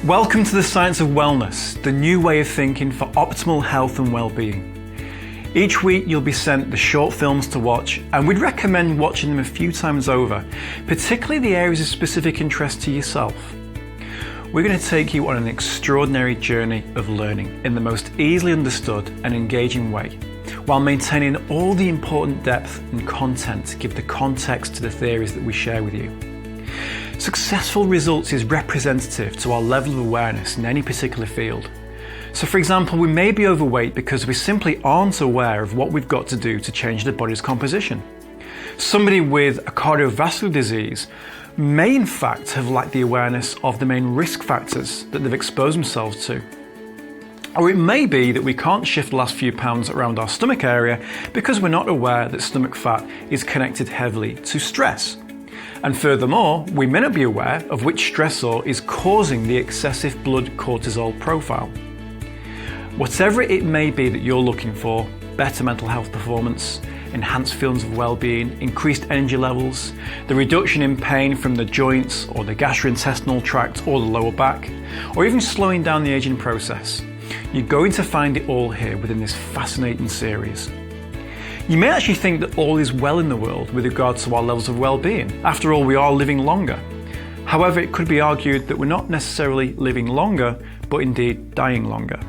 Welcome to the Science of Wellness, the new way of thinking for optimal health and well-being. Each week you'll be sent the short films to watch, and we'd recommend watching them a few times over, particularly the areas of specific interest to yourself. We're going to take you on an extraordinary journey of learning in the most easily understood and engaging way, while maintaining all the important depth and content to give the context to the theories that we share with you. Successful results is representative to our level of awareness in any particular field. So for example, we may be overweight because we simply aren't aware of what we've got to do to change the body's composition. Somebody with a cardiovascular disease may in fact have lacked the awareness of the main risk factors that they've exposed themselves to. Or it may be that we can't shift the last few pounds around our stomach area because we're not aware that stomach fat is connected heavily to stress. And furthermore, we may not be aware of which stressor is causing the excessive blood cortisol profile. Whatever it may be that you're looking for, better mental health performance, enhanced feelings of well-being, increased energy levels, the reduction in pain from the joints or the gastrointestinal tract or the lower back, or even slowing down the aging process, you're going to find it all here within this fascinating series. You may actually think that all is well in the world with regard to our levels of well-being. After all, we are living longer. However, it could be argued that we're not necessarily living longer, but indeed dying longer.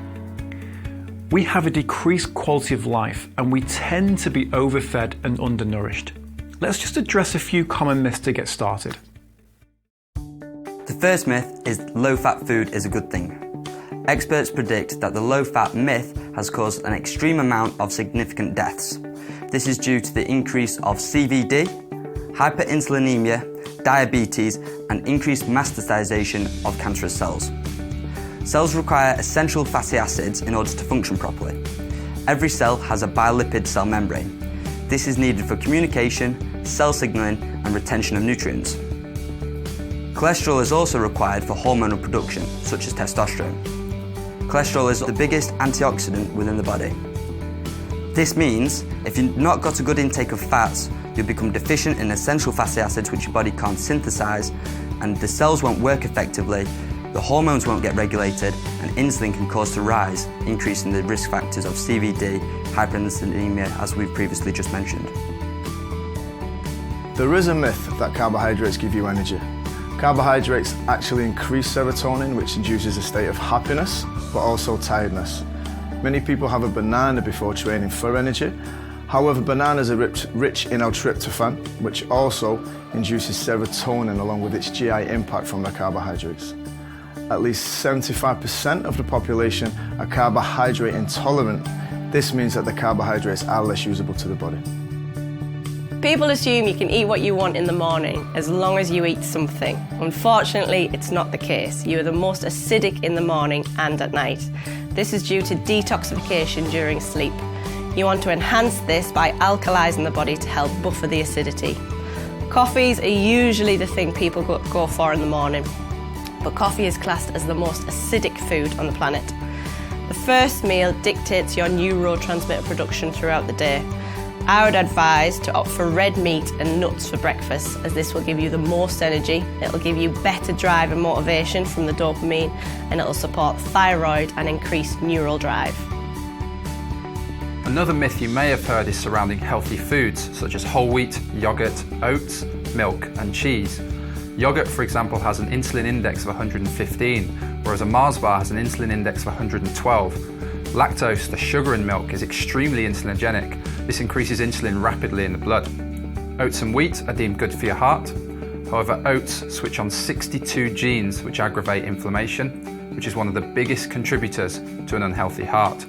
We have a decreased quality of life and we tend to be overfed and undernourished. Let's just address a few common myths to get started. The first myth is low-fat food is a good thing. Experts predict that the low-fat myth has caused an extreme amount of significant deaths. This is due to the increase of CVD, hyperinsulinemia, diabetes, and increased metastasization of cancerous cells. Cells require essential fatty acids in order to function properly. Every cell has a bilipid cell membrane. This is needed for communication, cell signaling, and retention of nutrients. Cholesterol is also required for hormonal production, such as testosterone. Cholesterol is the biggest antioxidant within the body. This means if you've not got a good intake of fats, you'll become deficient in essential fatty acids which your body can't synthesize, and the cells won't work effectively, the hormones won't get regulated, and insulin can cause to rise, increasing the risk factors of CVD, hyperinsulinemia, as we've previously just mentioned. There is a myth that carbohydrates give you energy. Carbohydrates actually increase serotonin, which induces a state of happiness, but also tiredness. Many people have a banana before training for energy. However, bananas are rich in L-tryptophan, which also induces serotonin along with its GI impact from the carbohydrates. At least 75% of the population are carbohydrate intolerant. This means that the carbohydrates are less usable to the body. People assume you can eat what you want in the morning as long as you eat something. Unfortunately, it's not the case. You are the most acidic in the morning and at night. This is due to detoxification during sleep. You want to enhance this by alkalizing the body to help buffer the acidity. Coffees are usually the thing people go for in the morning, but coffee is classed as the most acidic food on the planet. The first meal dictates your neurotransmitter production throughout the day. I would advise to opt for red meat and nuts for breakfast, as this will give you the most energy, it'll give you better drive and motivation from the dopamine, and it'll support thyroid and increase neural drive. Another myth you may have heard is surrounding healthy foods, such as whole wheat, yogurt, oats, milk and cheese. Yogurt, for example, has an insulin index of 115, whereas a Mars bar has an insulin index of 112. Lactose, the sugar in milk, is extremely insulinogenic. This increases insulin rapidly in the blood. Oats and wheat are deemed good for your heart. However, oats switch on 62 genes which aggravate inflammation, which is one of the biggest contributors to an unhealthy heart.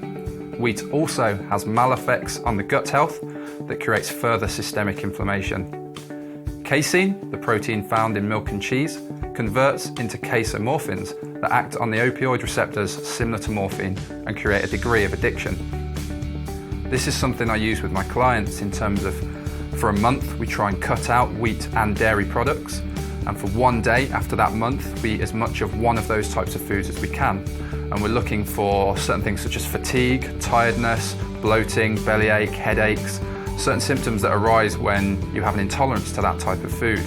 Wheat also has maleffects on the gut health that creates further systemic inflammation. Casein, the protein found in milk and cheese, converts into casomorphins that act on the opioid receptors similar to morphine and create a degree of addiction. This is something I use with my clients in terms of, for a month, we try and cut out wheat and dairy products, and for one day after that month, we eat as much of one of those types of foods as we can. And we're looking for certain things such as fatigue, tiredness, bloating, bellyache, headaches, certain symptoms that arise when you have an intolerance to that type of food.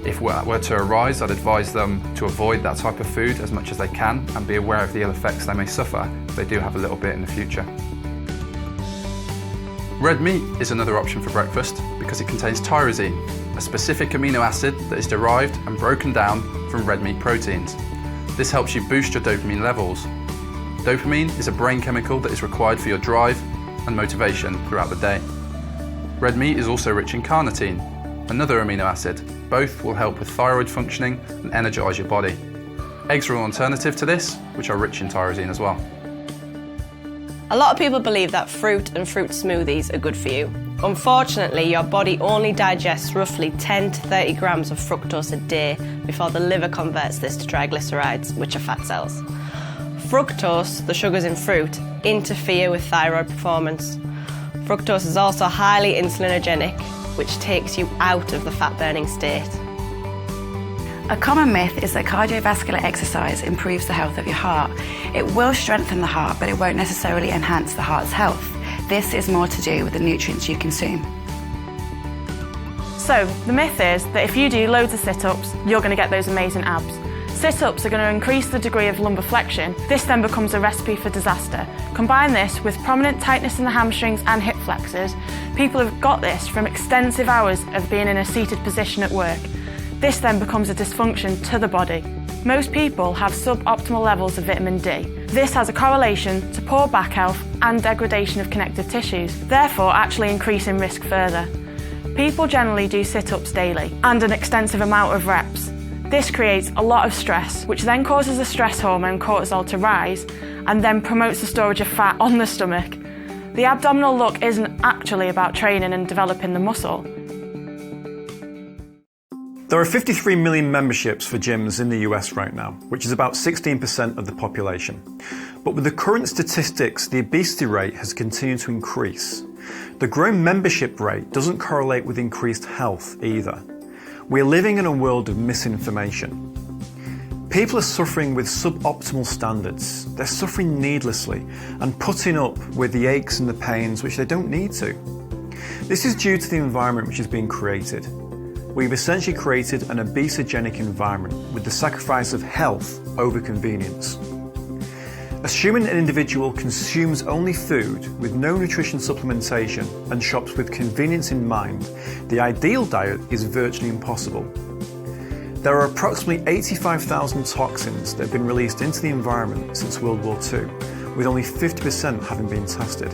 If were to arise, I'd advise them to avoid that type of food as much as they can and be aware of the ill effects they may suffer if they do have a little bit in the future. Red meat is another option for breakfast because it contains tyrosine, a specific amino acid that is derived and broken down from red meat proteins. This helps you boost your dopamine levels. Dopamine is a brain chemical that is required for your drive and motivation throughout the day. Red meat is also rich in carnitine, another amino acid. Both will help with thyroid functioning and energise your body. Eggs are an alternative to this, which are rich in tyrosine as well. A lot of people believe that fruit and fruit smoothies are good for you. Unfortunately, your body only digests roughly 10 to 30 grams of fructose a day before the liver converts this to triglycerides, which are fat cells. Fructose, the sugars in fruit, interfere with thyroid performance. Fructose is also highly insulinogenic, which takes you out of the fat-burning state. A common myth is that cardiovascular exercise improves the health of your heart. It will strengthen the heart, but it won't necessarily enhance the heart's health. This is more to do with the nutrients you consume. So, the myth is that if you do loads of sit-ups, you're going to get those amazing abs. Sit-ups are going to increase the degree of lumbar flexion. This then becomes a recipe for disaster. Combine this with prominent tightness in the hamstrings and hip flexors. People have got this from extensive hours of being in a seated position at work. This then becomes a dysfunction to the body. Most people have suboptimal levels of vitamin D. This has a correlation to poor back health and degradation of connective tissues, therefore actually increasing risk further. People generally do sit-ups daily and an extensive amount of reps. This creates a lot of stress, which then causes the stress hormone cortisol to rise and then promotes the storage of fat on the stomach. The abdominal look isn't actually about training and developing the muscle. There are 53 million memberships for gyms in the US right now, which is about 16% of the population. But with the current statistics, the obesity rate has continued to increase. The growing membership rate doesn't correlate with increased health either. We're living in a world of misinformation. People are suffering with suboptimal standards. They're suffering needlessly and putting up with the aches and the pains which they don't need to. This is due to the environment which is being created. We've essentially created an obesogenic environment with the sacrifice of health over convenience. Assuming an individual consumes only food with no nutrition supplementation and shops with convenience in mind, the ideal diet is virtually impossible. There are approximately 85,000 toxins that have been released into the environment since World War II, with only 50% having been tested.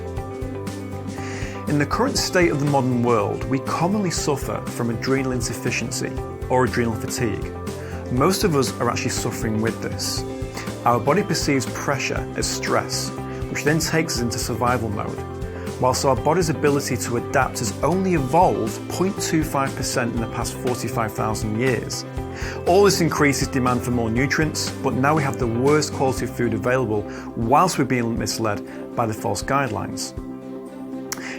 In the current state of the modern world, we commonly suffer from adrenal insufficiency or adrenal fatigue. Most of us are actually suffering with this. Our body perceives pressure as stress, which then takes us into survival mode, whilst our body's ability to adapt has only evolved 0.25% in the past 45,000 years. All this increases demand for more nutrients, but now we have the worst quality of food available whilst we're being misled by the false guidelines.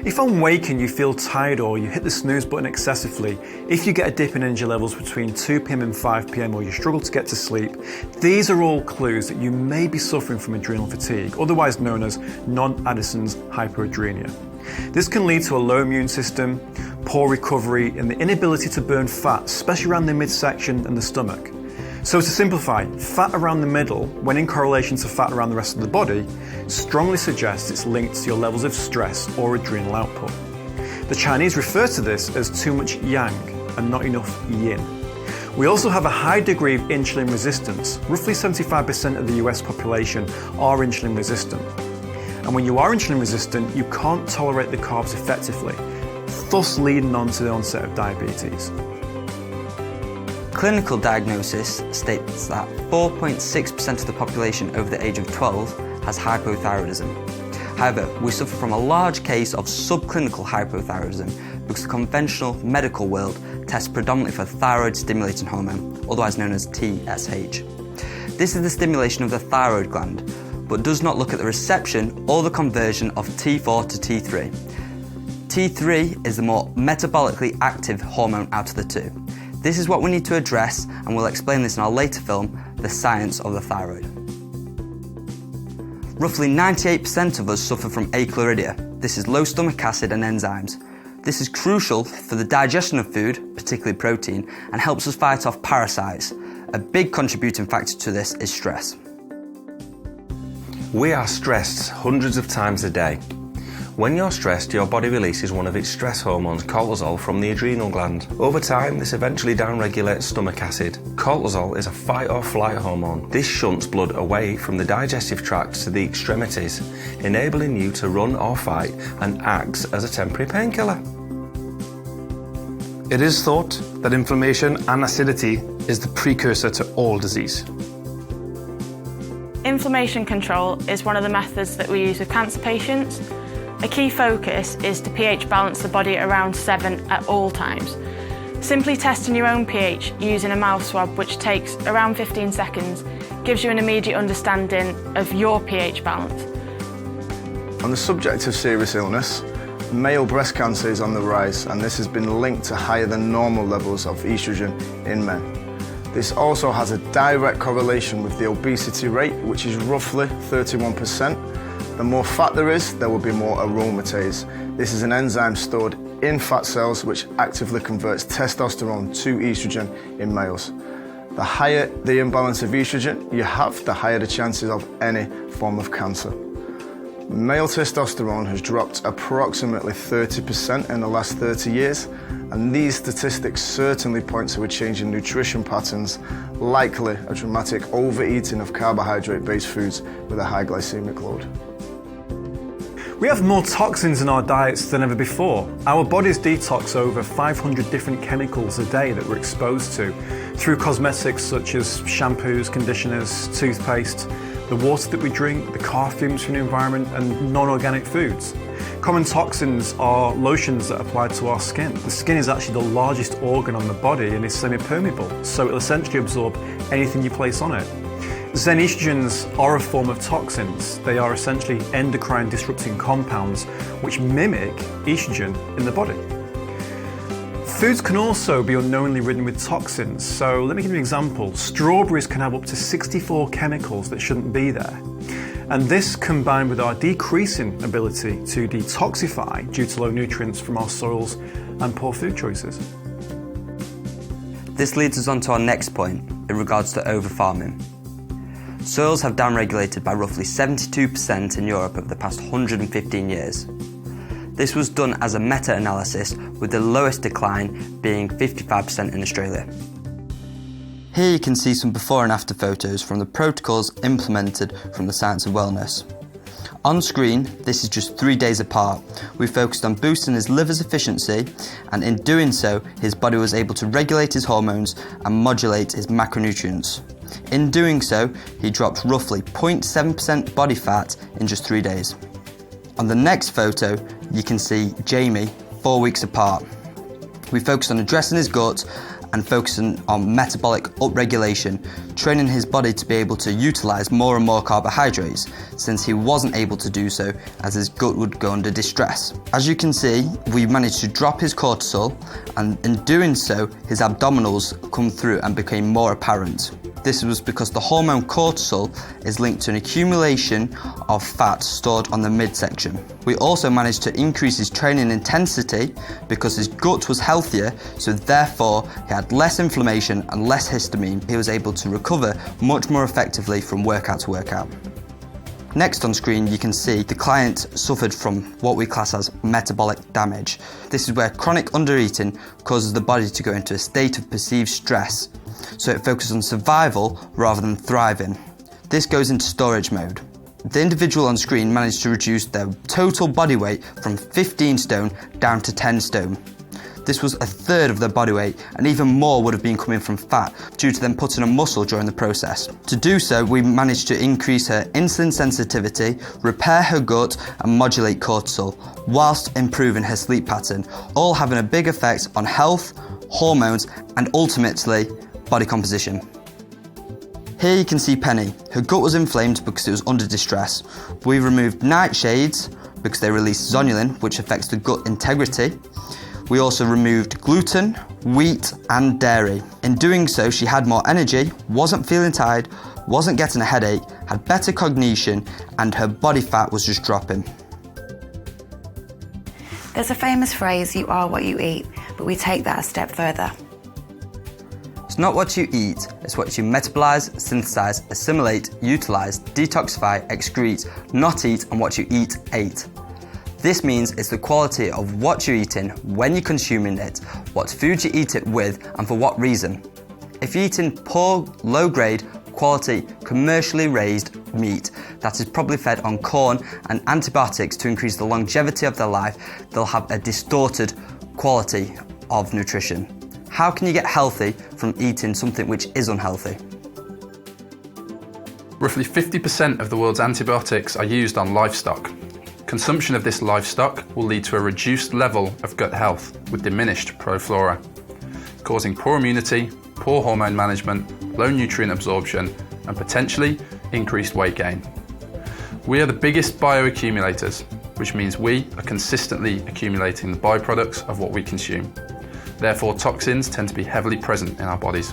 If on waking you feel tired or you hit the snooze button excessively, if you get a dip in energy levels between 2 p.m. and 5 p.m. or you struggle to get to sleep, these are all clues that you may be suffering from adrenal fatigue, otherwise known as non-Addison's hypoadrenia. This can lead to a low immune system, poor recovery, and the inability to burn fat, especially around the midsection and the stomach. So to simplify, fat around the middle, when in correlation to fat around the rest of the body, strongly suggests it's linked to your levels of stress or adrenal output. The Chinese refer to this as too much yang and not enough yin. We also have a high degree of insulin resistance. Roughly 75% of the US population are insulin resistant. And when you are insulin resistant, you can't tolerate the carbs effectively, thus leading on to the onset of diabetes. Clinical diagnosis states that 4.6% of the population over the age of 12 has hypothyroidism. However, we suffer from a large case of subclinical hypothyroidism because the conventional medical world tests predominantly for thyroid-stimulating hormone, otherwise known as TSH. This is the stimulation of the thyroid gland, but does not look at the reception or the conversion of T4 to T3. T3 is the more metabolically active hormone out of the two. This is what we need to address, and we'll explain this in our later film, The Science of the Thyroid. Roughly 98% of us suffer from achlorhydria. This is low stomach acid and enzymes. This is crucial for the digestion of food, particularly protein, and helps us fight off parasites. A big contributing factor to this is stress. We are stressed hundreds of times a day. When you're stressed, your body releases one of its stress hormones, cortisol, from the adrenal gland. Over time, this eventually downregulates stomach acid. Cortisol is a fight or flight hormone. This shunts blood away from the digestive tract to the extremities, enabling you to run or fight, and acts as a temporary painkiller. It is thought that inflammation and acidity is the precursor to all disease. Inflammation control is one of the methods that we use with cancer patients. A key focus is to pH balance the body at around 7 at all times. Simply testing your own pH using a mouth swab, which takes around 15 seconds, gives you an immediate understanding of your pH balance. On the subject of serious illness, male breast cancer is on the rise, and this has been linked to higher than normal levels of estrogen in men. This also has a direct correlation with the obesity rate, which is roughly 31%. The more fat there is, there will be more aromatase. This is an enzyme stored in fat cells which actively converts testosterone to estrogen in males. The higher the imbalance of estrogen you have, the higher the chances of any form of cancer. Male testosterone has dropped approximately 30% in the last 30 years, and these statistics certainly point to a change in nutrition patterns, likely a dramatic overeating of carbohydrate-based foods with a high glycemic load. We have more toxins in our diets than ever before. Our bodies detox over 500 different chemicals a day that we're exposed to through cosmetics such as shampoos, conditioners, toothpaste, the water that we drink, the car fumes from the environment, and non-organic foods. Common toxins are lotions that apply to our skin. The skin is actually the largest organ on the body and is semi-permeable, so it'll essentially absorb anything you place on it. Then estrogens are a form of toxins. They are essentially endocrine disrupting compounds which mimic estrogen in the body. Foods can also be unknowingly ridden with toxins. So let me give you an example. Strawberries can have up to 64 chemicals that shouldn't be there. And this, combined with our decreasing ability to detoxify due to low nutrients from our soils and poor food choices. This leads us on to our next point in regards to overfarming. Soils have downregulated by roughly 72% in Europe over the past 115 years. This was done as a meta-analysis, with the lowest decline being 55% in Australia. Here you can see some before and after photos from the protocols implemented from the Science of Wellness. On screen, this is just 3 days apart. We focused on boosting his liver's efficiency, and in doing so, his body was able to regulate his hormones and modulate his macronutrients. In doing so, he dropped roughly 0.7% body fat in just 3 days. On the next photo, you can see Jamie 4 weeks apart. We focused on addressing his gut and focusing on metabolic upregulation, training his body to be able to utilise more and more carbohydrates, since he wasn't able to do so as his gut would go under distress. As you can see, we managed to drop his cortisol, and in doing so, his abdominals come through and became more apparent. This was because the hormone cortisol is linked to an accumulation of fat stored on the midsection. We also managed to increase his training intensity because his gut was healthier, so therefore he had less inflammation and less histamine. He was able to recover much more effectively from workout to workout. Next on screen, you can see the client suffered from what we class as metabolic damage. This is where chronic undereating causes the body to go into a state of perceived stress, so it focuses on survival rather than thriving. This goes into storage mode. The individual on screen managed to reduce their total body weight from 15 stone down to 10 stone. This was a third of their body weight, and even more would have been coming from fat due to them putting on muscle during the process. To do so, we managed to increase her insulin sensitivity, repair her gut, and modulate cortisol, whilst improving her sleep pattern, all having a big effect on health, hormones, and ultimately, body composition. Here you can see Penny. Her gut was inflamed because it was under distress. We removed nightshades because they release zonulin, which affects the gut integrity. We also removed gluten, wheat, and dairy. In doing so, she had more energy, wasn't feeling tired, wasn't getting a headache, had better cognition, and her body fat was just dropping. There's a famous phrase, you are what you eat, but we take that a step further. It's not what you eat, it's what you metabolize, synthesize, assimilate, utilize, detoxify, excrete, not eat, and what you eat, ate. This means it's the quality of what you're eating, when you're consuming it, what food you eat it with, and for what reason. If you're eating poor, low-grade, quality, commercially raised meat that is probably fed on corn and antibiotics to increase the longevity of their life, they'll have a distorted quality of nutrition. How can you get healthy from eating something which is unhealthy? Roughly 50% of the world's antibiotics are used on livestock. Consumption of this livestock will lead to a reduced level of gut health with diminished proflora, causing poor immunity, poor hormone management, low nutrient absorption, and potentially increased weight gain. We are the biggest bioaccumulators, which means we are consistently accumulating the byproducts of what we consume. Therefore, toxins tend to be heavily present in our bodies.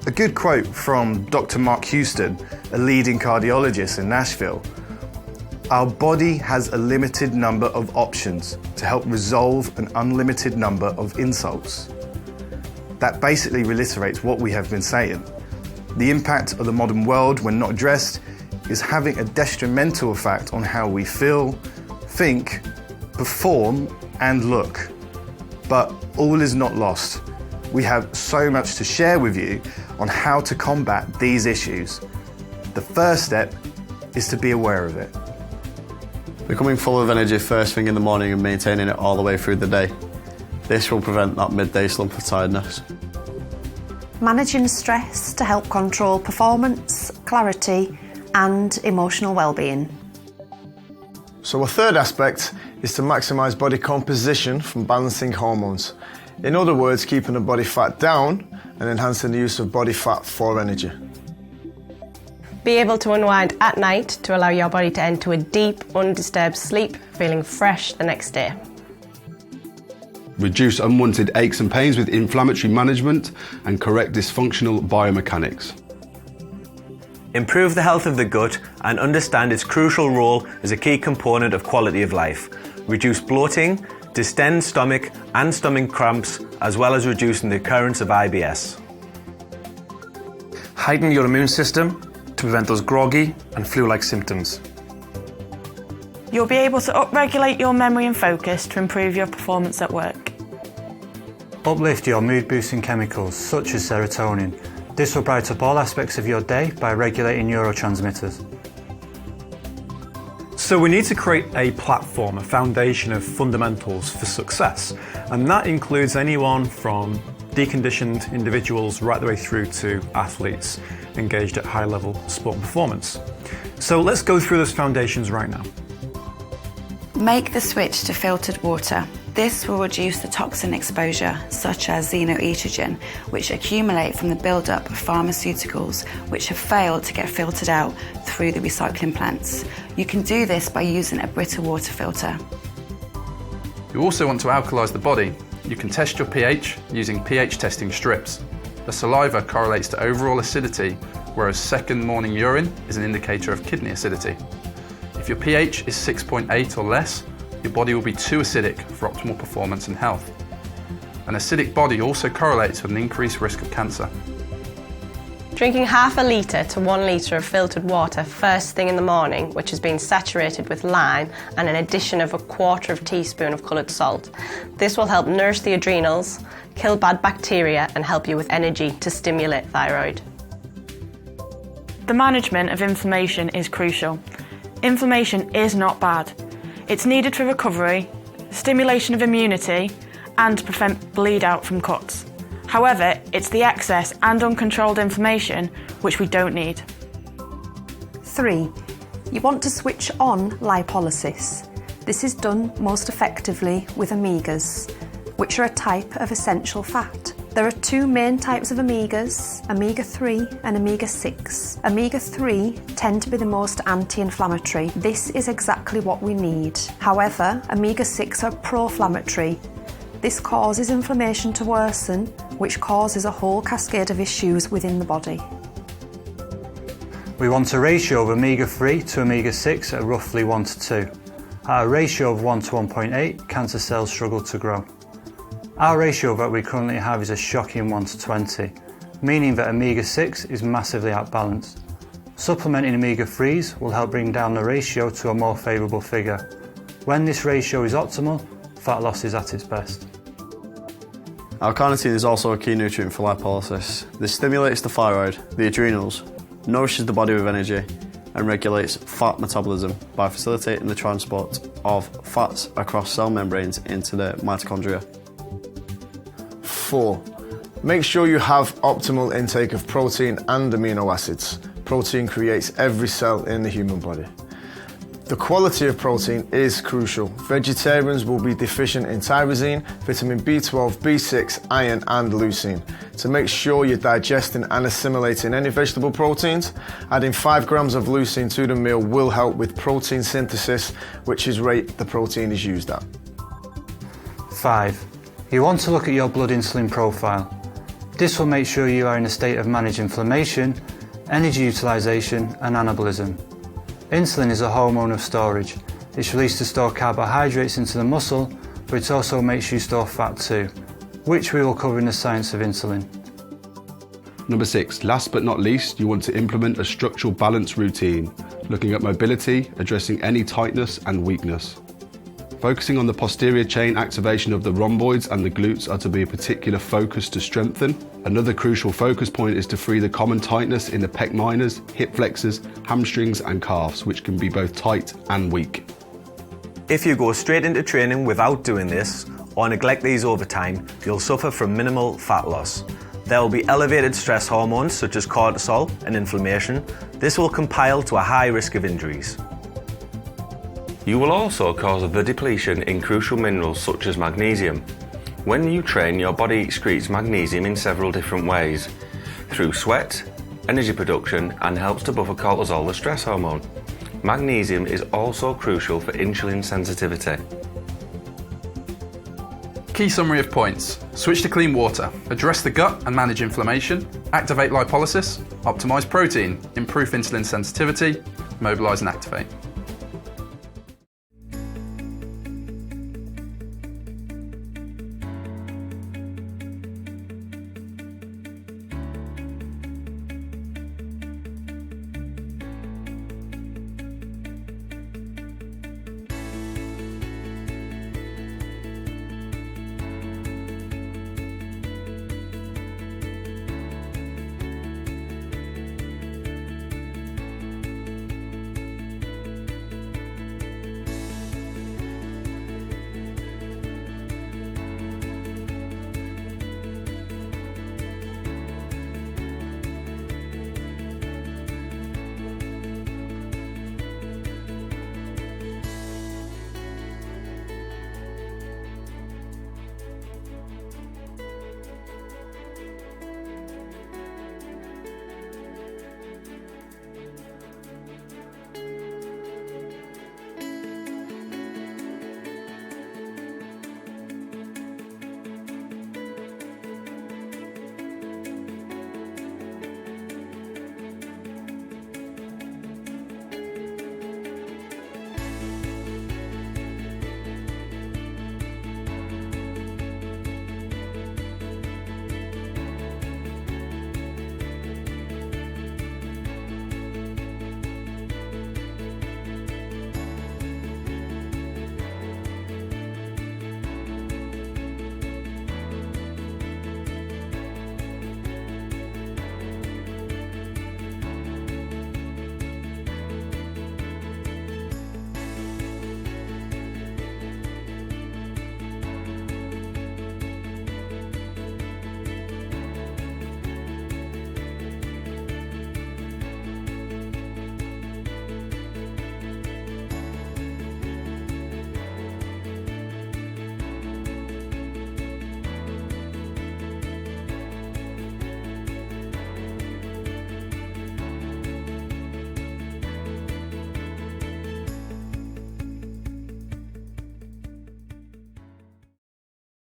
A good quote from Dr. Mark Houston, a leading cardiologist in Nashville: "Our body has a limited number of options to help resolve an unlimited number of insults." That basically reiterates what we have been saying. The impact of the modern world, when not addressed, is having a detrimental effect on how we feel, think, perform, and look. But all is not lost. We have so much to share with you on how to combat these issues. The first step is to be aware of it. Becoming full of energy first thing in the morning and maintaining it all the way through the day. This will prevent that midday slump of tiredness. Managing stress to help control performance, clarity and emotional well-being. So a third aspect is to maximise body composition from balancing hormones. In other words, keeping the body fat down and enhancing the use of body fat for energy. Be able to unwind at night to allow your body to enter a deep, undisturbed sleep, feeling fresh the next day. Reduce unwanted aches and pains with inflammatory management and correct dysfunctional biomechanics. Improve the health of the gut and understand its crucial role as a key component of quality of life. Reduce bloating, distend stomach and stomach cramps, as well as reducing the occurrence of IBS. Heighten your immune system to prevent those groggy and flu-like symptoms. You'll be able to upregulate your memory and focus to improve your performance at work. Uplift your mood-boosting chemicals, such as serotonin. This will brighten up all aspects of your day by regulating neurotransmitters. So we need to create a platform, a foundation of fundamentals for success. And that includes anyone from deconditioned individuals right the way through to athletes engaged at high-level sport and performance. So let's go through those foundations right now. Make the switch to filtered water. This will reduce the toxin exposure, such as xenoestrogen, which accumulate from the buildup of pharmaceuticals which have failed to get filtered out through the recycling plants. You can do this by using a Brita water filter. You also want to alkalise the body. You can test your pH using pH testing strips. The saliva correlates to overall acidity, whereas second morning urine is an indicator of kidney acidity. If your pH is 6.8 or less, your body will be too acidic for optimal performance and health. An acidic body also correlates with an increased risk of cancer. Drinking half a litre to 1 litre of filtered water first thing in the morning, which has been saturated with lime and an addition of a 1/4 teaspoon of coloured salt. This will help nourish the adrenals, kill bad bacteria and help you with energy to stimulate thyroid. The management of inflammation is crucial. Inflammation is not bad. It's needed for recovery, stimulation of immunity, and to prevent bleed out from cuts. However, it's the excess and uncontrolled inflammation which we don't need. 3. You want to switch on lipolysis. This is done most effectively with omegas, which are a type of essential fat. There are 2 main types of omegas, omega-3 and omega-6. Omega-3 tend to be the most anti-inflammatory. This is exactly what we need. However, omega-6 are pro-inflammatory. This causes inflammation to worsen, which causes a whole cascade of issues within the body. We want a ratio of omega-3 to omega-6 at roughly 1 to 2. At a ratio of 1 to 1.8, cancer cells struggle to grow. Our ratio that we currently have is a shocking 1 to 20, meaning that omega-6 is massively outbalanced. Supplementing omega-3s will help bring down the ratio to a more favourable figure. When this ratio is optimal, fat loss is at its best. L-carnitine is also a key nutrient for lipolysis. This stimulates the thyroid, the adrenals, nourishes the body with energy, and regulates fat metabolism by facilitating the transport of fats across cell membranes into the mitochondria. 4. Make sure you have optimal intake of protein and amino acids. Protein creates every cell in the human body. The quality of protein is crucial. Vegetarians will be deficient in tyrosine, vitamin B12, B6, iron and leucine. To make sure you're digesting and assimilating any vegetable proteins, adding 5 grams of leucine to the meal will help with protein synthesis, which is rate the protein is used at. 5. You want to look at your blood insulin profile. This will make sure you are in a state of managed inflammation, energy utilisation and anabolism. Insulin is a hormone of storage. It's released to store carbohydrates into the muscle, but it also makes you store fat too, which we will cover in the science of insulin. Number 6, last but not least, you want to implement a structural balance routine, looking at mobility, addressing any tightness and weakness. Focusing on the posterior chain activation of the rhomboids and the glutes are to be a particular focus to strengthen. Another crucial focus point is to free the common tightness in the pec minors, hip flexors, hamstrings and calves, which can be both tight and weak. If you go straight into training without doing this, or neglect these over time, you'll suffer from minimal fat loss. There will be elevated stress hormones such as cortisol and inflammation. This will compile to a high risk of injuries. You will also cause the depletion in crucial minerals such as magnesium. When you train, your body excretes magnesium in several different ways, through sweat, energy production, and helps to buffer cortisol, the stress hormone. Magnesium is also crucial for insulin sensitivity. Key summary of points. Switch to clean water, address the gut and manage inflammation, activate lipolysis, optimise protein, improve insulin sensitivity, mobilise and activate.